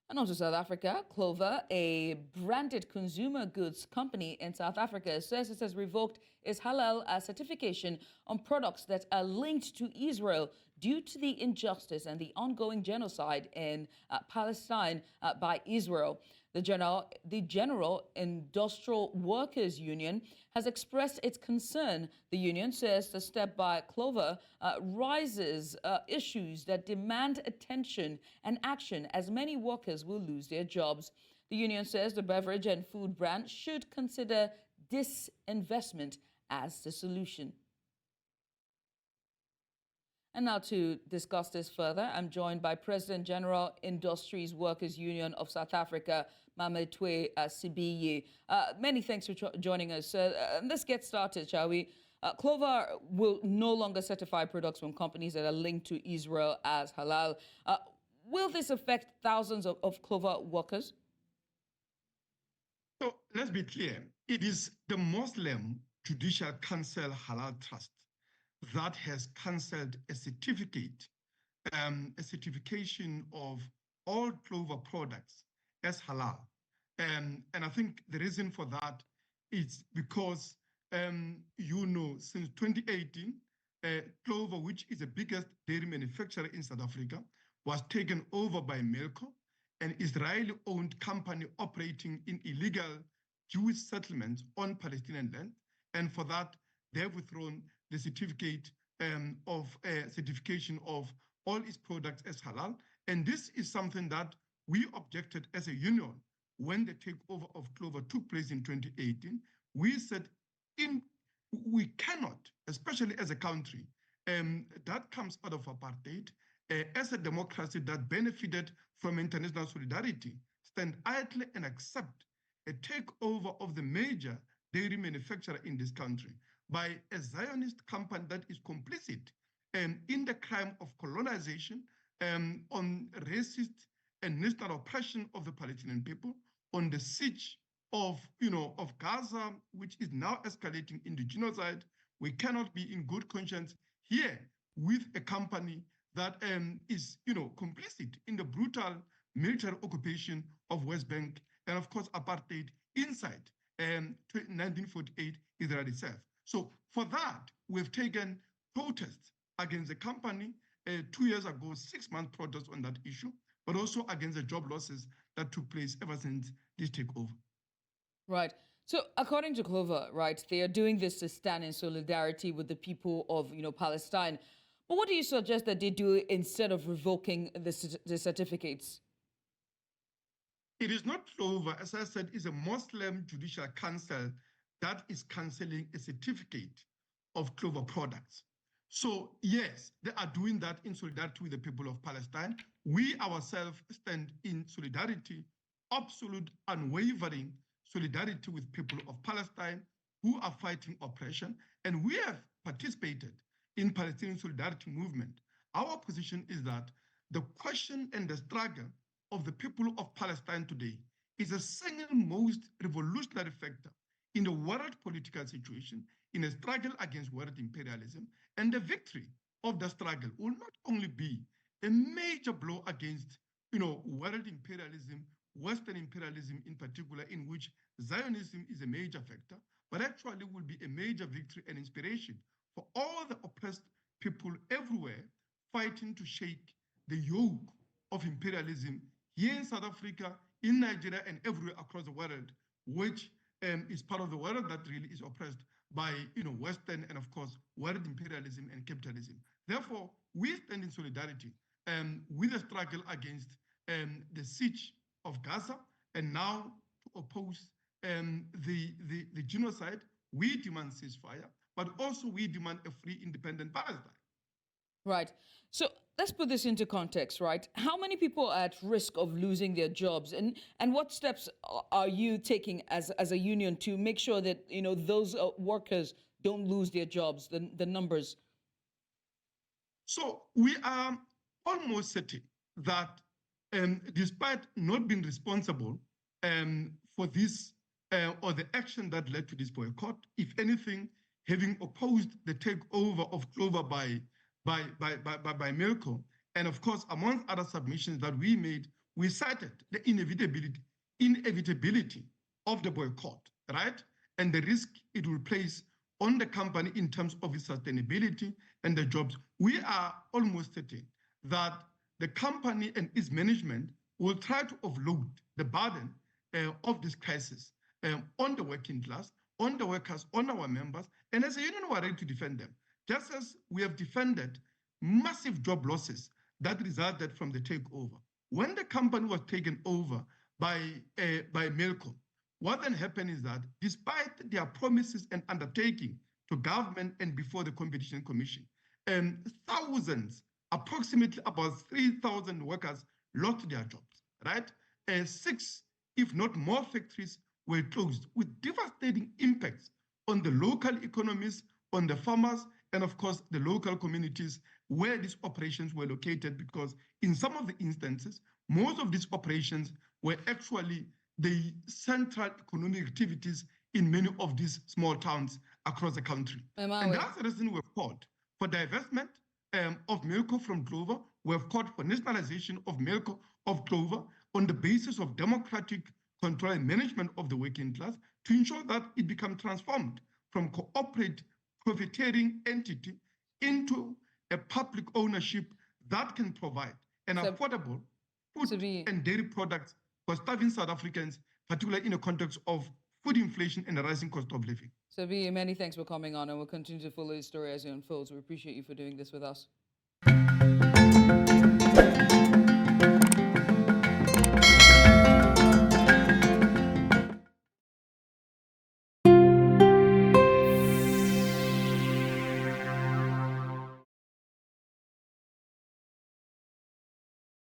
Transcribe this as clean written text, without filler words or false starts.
And on to South Africa, Clover, a branded consumer goods company in South Africa, says it has revoked its Halaal certification on products that are linked to Israel due to the injustice and the ongoing genocide in Palestine by Israel. The General Industrial Workers Union has expressed its concern. The union says the step by Clover rises issues that demand attention and action as many workers will lose their jobs. The union says the beverage and food brand should consider disinvestment as the solution. And now to discuss this further, I'm joined by President General Industries Workers Union of South Africa, Mametlwe Sebei. Many thanks for joining us. Let's get started, shall we? Clover will no longer certify products from companies that are linked to Israel as halal. Will this affect thousands of Clover workers? So let's be clear. It is the Muslim Judicial Council Halal Trust that has cancelled a certification of all Clover products as halal. And I think the reason for that is because, since 2018, Clover, which is the biggest dairy manufacturer in South Africa, was taken over by Melco, an Israeli-owned company operating in illegal Jewish settlements on Palestinian land. And for that, they have withdrawn the certification of all its products as halal. And this is something that we objected as a union when the takeover of Clover took place in 2018. We said we cannot, especially as a country, that comes out of apartheid, as a democracy that benefited from international solidarity, stand idly and accept a takeover of the major dairy manufacturer in this country by a Zionist company that is complicit in the crime of colonization, on racist and national oppression of the Palestinian people, on the siege of Gaza, which is now escalating into genocide. We cannot be in good conscience here with a company that is complicit in the brutal military occupation of West Bank and, of course, apartheid inside 1948 Israel itself. So for that, we've taken protests against the company 2 years ago, 6-month protest on that issue, but also against the job losses that took place ever since this takeover. Right. So according to Clover, right, they are doing this to stand in solidarity with the people of, Palestine. But what do you suggest that they do instead of revoking the certificates? It is not Clover, as I said, it's a Muslim Judicial Council that is cancelling a certificate of Clover products. So yes, they are doing that in solidarity with the people of Palestine. We ourselves stand in solidarity, absolute, unwavering solidarity with people of Palestine who are fighting oppression. And we have participated in Palestinian solidarity movement. Our position is that the question and the struggle of the people of Palestine today is the single most revolutionary factor in the world political situation, in a struggle against world imperialism. And the victory of the struggle will not only be a major blow against world imperialism, Western imperialism in particular, in which Zionism is a major factor, but actually will be a major victory and inspiration for all the oppressed people everywhere fighting to shake the yoke of imperialism here in South Africa, in Nigeria, and everywhere across the world, which is part of the world that really is oppressed by Western and, of course, world imperialism and capitalism. Therefore, we stand in solidarity with the struggle against the siege of Gaza, and now to oppose the genocide. We demand ceasefire, but also we demand a free, independent Palestine. Right. So let's put this into context, right? How many people are at risk of losing their jobs, and what steps are you taking as a union to make sure that those workers don't lose their jobs? The numbers. So we are almost certain that, despite not being responsible for this or the action that led to this boycott, if anything, having opposed the takeover of Clover by Melco, and of course, among other submissions that we made we cited the inevitability of the boycott, right? And the risk it will place on the company in terms of its sustainability and the jobs. We are almost certain that the company and its management will try to offload the burden of this crisis on the working class, on the workers, on our members, and as a union, we are ready to defend them. Just as we have defended massive job losses that resulted from the takeover. When the company was taken over by Melco, what then happened is that despite their promises and undertaking to government and before the Competition Commission, thousands, approximately about 3,000 workers lost their jobs, right? 6, if not more factories were closed with devastating impacts on the local economies, on the farmers, and of course, the local communities where these operations were located, because in some of the instances, most of these operations were actually the central economic activities in many of these small towns across the country. And that's the reason we've called for divestment of Melco from Clover. We've called for nationalization of Melco of Clover on the basis of democratic control and management of the working class to ensure that it becomes transformed from corporate profiteering entity into a public ownership that can provide an affordable food and dairy products for starving South Africans, particularly in the context of food inflation and a rising cost of living. Sebei, many thanks for coming on, and we'll continue to follow this story as it unfolds. We appreciate you for doing this with us.